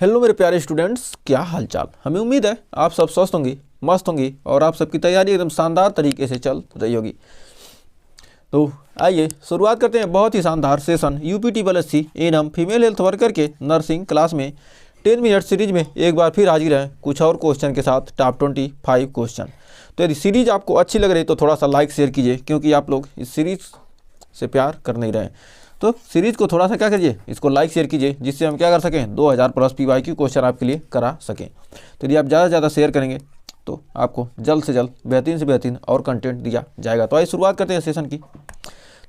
Hello मेरे प्यारे students, क्या हालचाल। हमें उम्मीद है आप सब स्वस्थ होंगे, मस्त होंगे और आप सबकी तैयारी एकदम शानदार तरीके से चल रही होगी। तो आइए शुरुआत करते हैं बहुत ही शानदार session UP TSS annum female health worker के नर्सिंग क्लास में 10 मिनट सीरीज में एक बार फिर हाजिर है कुछ और क्वेश्चन के साथ, टॉप 25 क्वेश्चन। तो यदि सीरीज आपको अच्छी लग रही तो थोड़ा सा लाइक शेयर कीजिए, क्योंकि आप लोग इस सीरीज से प्यार कर नहीं रहे। तो सीरीज को थोड़ा सा क्या करिए, इसको लाइक शेयर कीजिए, जिससे हम क्या कर सकें 2000+ PYQ क्वेश्चन आपके लिए करा सकें। तो यदि आप ज़्यादा से ज़्यादा शेयर करेंगे तो आपको जल्द से जल्द बेहतरीन से बेहतरीन और कंटेंट दिया जाएगा। तो आइए शुरुआत करते हैं सेशन की।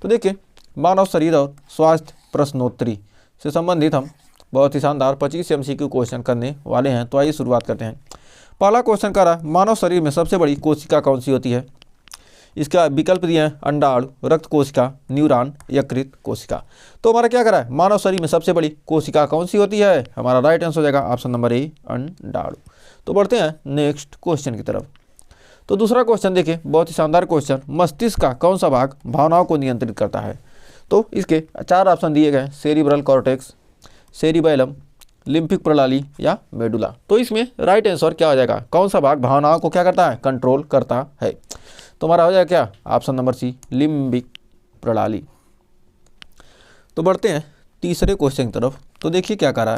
तो देखिए, मानव शरीर और स्वास्थ्य प्रश्नोत्तरी से संबंधित हम बहुत ही शानदार 25 MCQ क्वेश्चन करने वाले हैं। तो आइए शुरुआत करते हैं। पहला क्वेश्चन कर रहा है, मानव शरीर में सबसे बड़ी कोशिका कौन सी होती है। इसका विकल्प दिए हैं अंडाणु, रक्त कोशिका, न्यूरॉन, यकृत कोशिका। तो हमारा क्या करा है, मानव शरीर में सबसे बड़ी कोशिका कौन सी होती है। हमारा राइट आंसर हो जाएगा ऑप्शन नंबर ए, अंडाणु। तो बढ़ते हैं नेक्स्ट क्वेश्चन की तरफ। तो दूसरा क्वेश्चन देखिए, बहुत ही शानदार क्वेश्चन, मस्तिष्क का कौन सा भाग भावनाओं को नियंत्रित करता है। तो इसके 4 ऑप्शन दिए गए, सेरिब्रल कॉर्टेक्स, सेरिबैलम, लिम्फिक प्रणाली या मेडुला। तो इसमें राइट आंसर क्या हो जाएगा, कौन सा भाग भावनाओं को क्या करता है, कंट्रोल करता है। तो हमारा हो जाएगा क्या, ऑप्शन नंबर सी, लिम्बिक प्रणाली। तो बढ़ते हैं तीसरे क्वेश्चन की तरफ। तो देखिए क्या कह रहा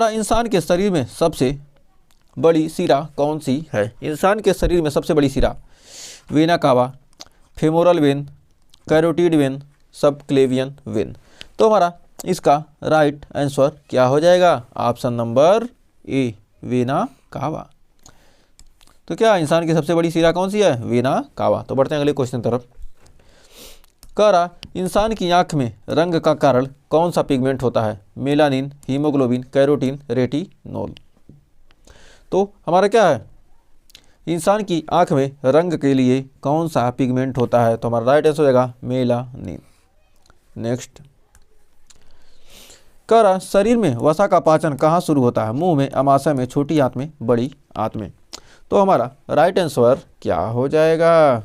है, इंसान के शरीर में सबसे बड़ी सिरा कौन सी है। इंसान के शरीर में सबसे बड़ी सिरा, vena cava, femoral when, carotid when, subclavian vein. तो हमारा इसका राइट आंसर क्या हो जाएगा, option number A, vena cava. तो क्या इंसान की सबसे बड़ी सिरा कौन सी है, वेना कावा। तो बढ़ते हैं अगले क्वेश्चन तरफ। कह रहा, इंसान की आंख में रंग का कारण कौन सा पिगमेंट होता है, मेलानिन, हीमोग्लोबिन, कैरोटीन, रेटिनोल। तो हमारा क्या है, इंसान की आंख में रंग के लिए कौन सा पिगमेंट होता है। तो हमारा राइट आंसर हो जाएगा मेलानिन। नेक्स्ट कह रहा, शरीर में वसा का पाचन कहाँ शुरू होता है, मुंह में, अमाशय में, छोटी आंत में, बड़ी आंत में। तो हमारा राइट आंसर क्या हो जाएगा,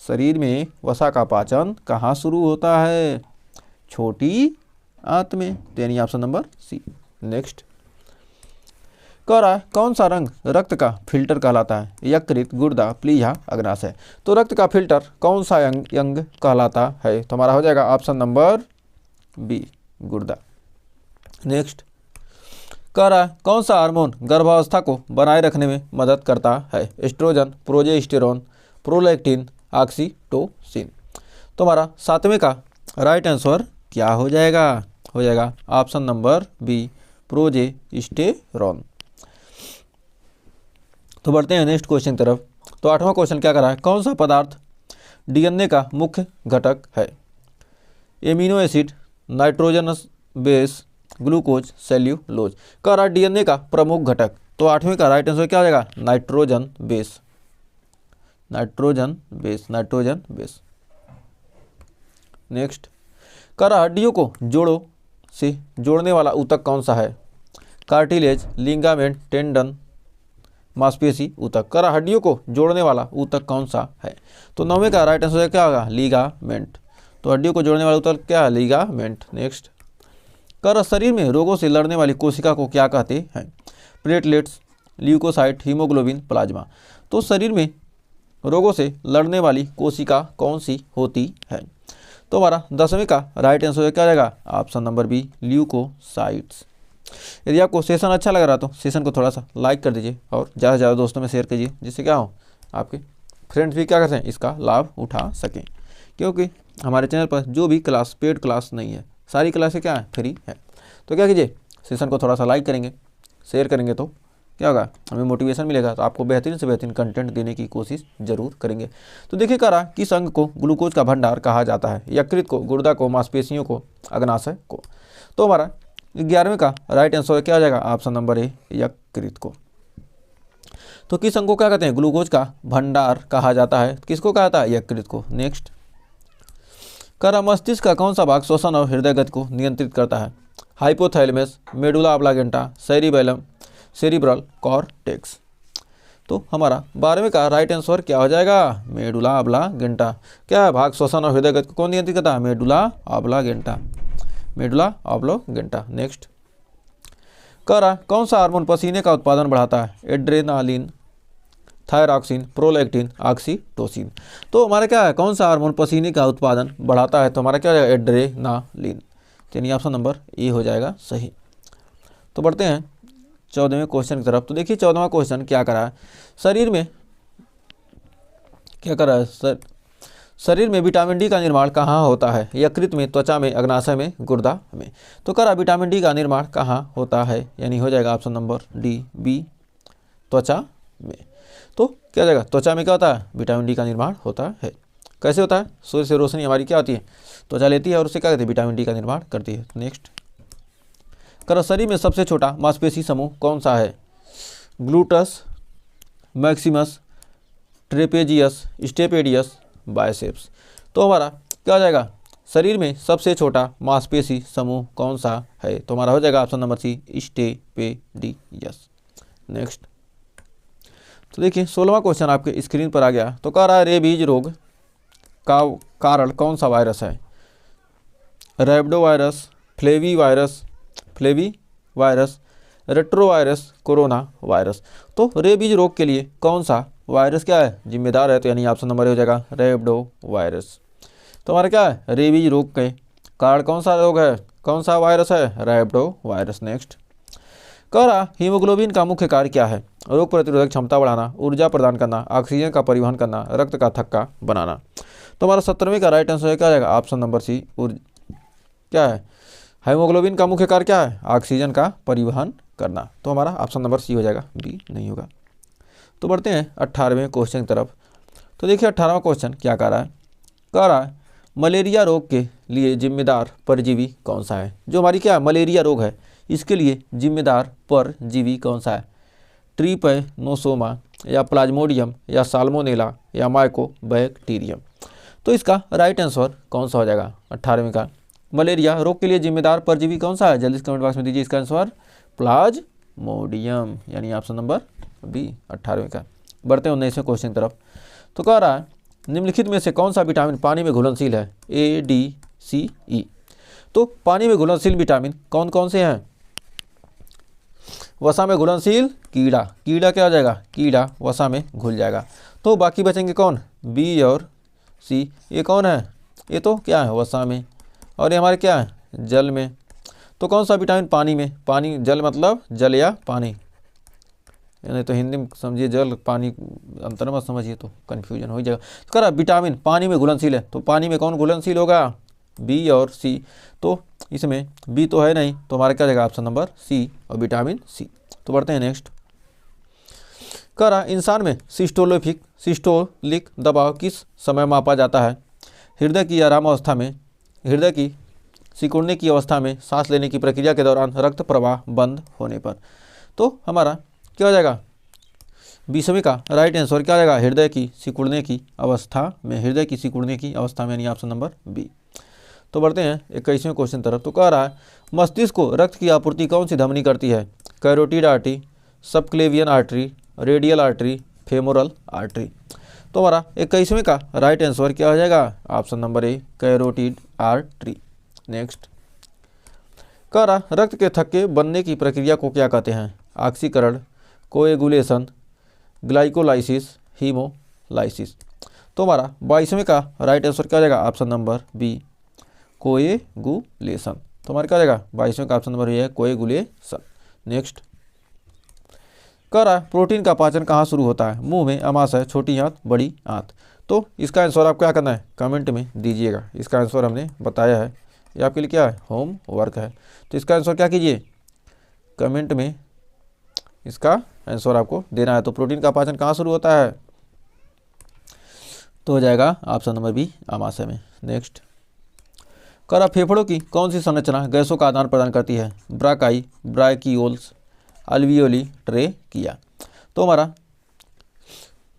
शरीर में वसा का पाचन कहाँ शुरू होता है, छोटी आंत में, यानी ऑप्शन नंबर सी। नेक्स्ट कह रहा है, कौन सा रंग रक्त का फिल्टर कहलाता है, यकृत, गुर्दा, प्लीहा, अग्नाशय। तो रक्त का फिल्टर कौन सा अंग कहलाता है। तो हमारा हो जाएगा ऑप्शन नंबर बी, गुर्दा। नेक्स्ट कह रहा है, कौन सा हार्मोन गर्भावस्था को बनाए रखने में मदद करता है, एस्ट्रोजन, प्रोजेस्टेरोन, प्रोलैक्टिन, ऑक्सीटोसिन। तो हमारा 7वें का राइट आंसर क्या हो जाएगा, ऑप्शन नंबर बी, प्रोजेस्टेरोन। तो बढ़ते हैं नेक्स्ट क्वेश्चन की तरफ। तो 8वां क्वेश्चन क्या कर रहा है, कौन सा पदार्थ DNA का मुख्य घटक है, amino acid, nitrogenous base, glucose, cellulose. कह रहा DNA का प्रमुख घटक। तो 8वें का राइट आंसर क्या हो जाएगा, नाइट्रोजन बेस। नेक्स्ट कह रहा, हड्डियों को जोड़ों से जोड़ने वाला ऊतक कौन सा है, कार्टिलेज, लिंगामेंट, टेंडन, मांसपेशी ऊतक। कह रहा, हड्डियों को जोड़ने वाला ऊतक कौन सा है। तो 9वें का राइट आंसर क्या होगा, लिगामेंट। तो हड्डियों को जोड़ने वाला ऊतक क्या है, लिगामेंट। नेक्स्ट कर, शरीर में रोगों से लड़ने वाली कोशिका को क्या कहते हैं, प्लेटलेट्स, ल्यूकोसाइट, हीमोग्लोबिन, प्लाज्मा। तो शरीर में रोगों से लड़ने वाली कोशिका कौन सी होती है। तो हमारा 10वें का राइट आंसर क्या रहेगा, ऑप्शन नंबर बी, ल्यूकोसाइट्स। यदि आपको सेशन अच्छा लग रहा तो सेशन को थोड़ा सा लाइक कर दीजिए और ज़्यादा से ज़्यादा दोस्तों में शेयर कीजिए, जिससे क्या हो, आपके फ्रेंड्स भी क्या करते हैं, इसका लाभ उठा सकें। क्योंकि हमारे चैनल पर जो भी क्लास पेड क्लास नहीं है, सारी क्लासें क्या है, फ्री है। तो क्या कीजिए, सेशन को थोड़ा सा लाइक करेंगे, शेयर करेंगे तो क्या होगा, हमें मोटिवेशन मिलेगा। तो आपको बेहतरीन से बेहतरीन कंटेंट देने की कोशिश जरूर करेंगे। तो देखिए कह रहा, किस अंग को ग्लूकोज का भंडार कहा जाता है, यकृत को, गुर्दा को, मांसपेशियों को, अग्नाशय को। तो हमारा 11वें का राइट आंसर क्या हो जाएगा, ऑप्शन नंबर ए, यकृत को। तो किस अंग को क्या कहते हैं, ग्लूकोज का भंडार कहा जाता है, किसको कहा जाता है, यकृत को। नेक्स्ट कह रहा, मस्तिष्क का कौन सा भाग श्वसन और हृदय गति को नियंत्रित करता है, hypothalamus, medulla oblongata, cerebellum, cerebral cortex. तो हमारा 12वें का राइट आंसर क्या हो जाएगा, मेडुला ऑब्लांगेटा। क्या है, भाग श्वसन और हृदय गति को कौन नियंत्रित करता है, मेडुला ऑब्लांगेटा। नेक्स्ट कह रहा कौन सा हार्मोन पसीने का उत्पादन बढ़ाता है? Adrenaline, thyroxine, prolactin, oxytocin. तो हमारा क्या है, कौन सा हार्मोन पसीने का उत्पादन बढ़ाता है? तो हमारा क्या हो जाएगा? एड्रेनालिन। यानी ऑप्शन नंबर ए हो जाएगा सही। तो बढ़ते हैं 14वें क्वेश्चन की तरफ। तो देखिए 14वां क्वेश्चन क्या करा है, शरीर में क्या करा है, शरीर में विटामिन डी का निर्माण कहाँ होता है? यकृत में, त्वचा में, अग्नाशय में, गुर्दा में। तो करा विटामिन डी का निर्माण कहाँ होता है? यानी हो जाएगा ऑप्शन नंबर डी, बी, त्वचा में। तो क्या जाएगा, त्वचा में क्या होता है? विटामिन डी का निर्माण होता है। कैसे होता है? सूर्य से रोशनी हमारी क्या होती है? त्वचा लेती है और उससे क्या कहते हैं? विटामिन डी का निर्माण करती है। नेक्स्ट करो, शरीर में सबसे छोटा मांसपेशी समूह कौन सा है? Gluteus, Maximus, trapezius, stapedius, biceps. तो हमारा क्या हो जाएगा, शरीर में सबसे छोटा मांसपेशी समूह कौन सा है? तो हमारा हो जाएगा option number C, stapedius. Next तो देखिए 16वां क्वेश्चन आपके स्क्रीन पर आ गया। तो कह रहा है रेबीज रोग का कारण कौन सा वायरस है? Rhabdo virus, flavi virus, retrovirus, corona virus. तो रेबीज रोग के लिए कौन सा वायरस क्या है जिम्मेदार है? तो यानी ऑप्शन नंबर हो जाएगा रैबिडो वायरस। तो हमारा क्या है, रेबीज रोग के कारण कौन सा रोग है, कौन सा वायरस है? Rhabdo virus. नेक्स्ट कह रहा हीमोग्लोबिन का मुख्य कार्य क्या है? रोग प्रतिरोधक क्षमता बढ़ाना, ऊर्जा प्रदान करना, ऑक्सीजन का परिवहन करना, रक्त का थक्का बनाना। तो हमारा 17वें का राइट आंसर क्या आ जाएगा? ऑप्शन नंबर सी, क्या है, हीमोग्लोबिन का मुख्य कार्य क्या है? ऑक्सीजन का परिवहन करना। तो हमारा ऑप्शन नंबर सी हो जाएगा, बी नहीं होगा। तो बढ़ते हैं 18वें क्वेश्चन की तरफ। तो देखिए 18वां क्वेश्चन क्या कह रहा है, कह रहा है मलेरिया रोग के लिए जिम्मेदार परजीवी कौन सा है? जो हमारी क्या मलेरिया रोग है इसके लिए जिम्मेदार परजीवी कौन सा है? ट्रिपैनोसोमा या प्लाज्मोडियम या साल्मोनेला या माइकोबैक्टीरियम। तो इसका राइट आंसर कौन सा हो जाएगा 18वें का? मलेरिया रोग के लिए जिम्मेदार परजीवी कौन सा है? जल्दी से कमेंट बॉक्स में दीजिए इसका आंसर, प्लाज्मोडियम, यानी ऑप्शन नंबर बी 18वें का। बढ़ते हैं 19वें क्वेश्चन की तरफ। तो कह रहा है निम्नलिखित में से कौन सा विटामिन पानी में घुलनशील है? ए, डी, सी, ई। तो पानी में घुलनशील विटामिन कौन कौन से हैं? वसा में घुलनशील कीड़ा, कीड़ा क्या हो जाएगा? कीड़ा वसा में घुल जाएगा। तो बाकी बचेंगे कौन? बी और सी। ये कौन है? ये तो क्या है वसा में, और ये हमारे क्या है? जल में। तो कौन सा विटामिन पानी में? पानी जल मतलब जल या पानी, नहीं तो हिंदी में समझिए जल पानी, अंतर मत समझिए तो कन्फ्यूजन हो जाएगा। तो कह रहा विटामिन पानी में घुलनशील है, तो पानी में कौन घुलनशील होगा? बी और सी। तो इसमें बी तो है नहीं, तो हमारा क्या जाएगा ऑप्शन नंबर सी और विटामिन सी। तो बढ़ते हैं नेक्स्ट। कह रहा इंसान में सिस्टोलिक दबाव किस समय मापा जाता है? हृदय की आराम अवस्था में, हृदय की सिकुड़ने की अवस्था में, सांस लेने की प्रक्रिया के दौरान, रक्त प्रवाह बंद होने पर। तो हमारा क्या हो जाएगा 20वें का राइट आंसर क्या हो जाएगा? हृदय की सिकुड़ने की अवस्था में, हृदय की सिकुड़ने की अवस्था में, यानी ऑप्शन नंबर बी। तो बढ़ते हैं 21वें क्वेश्चन तरफ। तो कह रहा है मस्तिष्क को रक्त की आपूर्ति कौन सी धमनी करती है? Carotid artery, subclavian artery, radial artery, femoral artery. तो हमारा 21वें का राइट आंसर क्या हो जाएगा? Option number A, carotid artery. Next कह रहा रक्त के थक्के बनने की प्रक्रिया को क्या कहते हैं? ऑक्सीकरण, कोएगुलेशन, ग्लाइकोलाइसिस, हीमोलाइसिस। तो हमारा 22वें का राइट आंसर क्या हो जाएगा? Option number B, coagulation. तो हमारा क्या हो जाएगा 22वें का ऑप्शन नंबर ये है कोएगुलेशन। नेक्स्ट कह रहा प्रोटीन का पाचन कहाँ शुरू होता है? मुंह में, अमाशय, छोटी आंत, बड़ी आंत। तो इसका आंसर आप क्या करना है? कमेंट में दीजिएगा। इसका आंसर हमने बताया है, ये आपके लिए क्या है? होम वर्क है। तो इसका आंसर क्या कीजिए? कमेंट में इसका आंसर आपको देना है। तो प्रोटीन का पाचन कहाँ शुरू होता है? तो हो जाएगा ऑप्शन नंबर बी, आमाशय में। नेक्स्ट कह फेफड़ों की कौन सी संरचना गैसों का आदान प्रदान करती है? Bronchi, bronchioles, alveoli, trachea. तो हमारा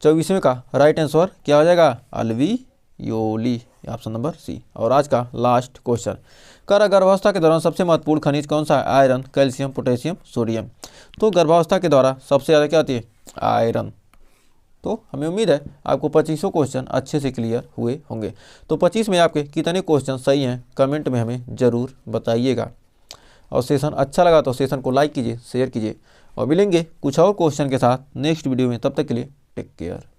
24वें का राइट आंसर क्या हो जाएगा? Alveoli, option number C. और आज का लास्ट क्वेश्चन कह गर्भावस्था के दौरान सबसे महत्वपूर्ण खनिज कौन सा है? Iron, calcium, potassium, sodium. तो गर्भावस्था के दौरान सबसे ज़्यादा क्या होती है? आयरन। तो हमें उम्मीद है आपको 25 क्वेश्चन अच्छे से क्लियर हुए होंगे। तो 25 में आपके कितने क्वेश्चन सही हैं कमेंट में हमें ज़रूर बताइएगा। और सेशन अच्छा लगा तो सेशन को लाइक कीजिए, शेयर कीजिए और मिलेंगे कुछ और क्वेश्चन के साथ नेक्स्ट वीडियो में। तब तक के लिए टेक केयर।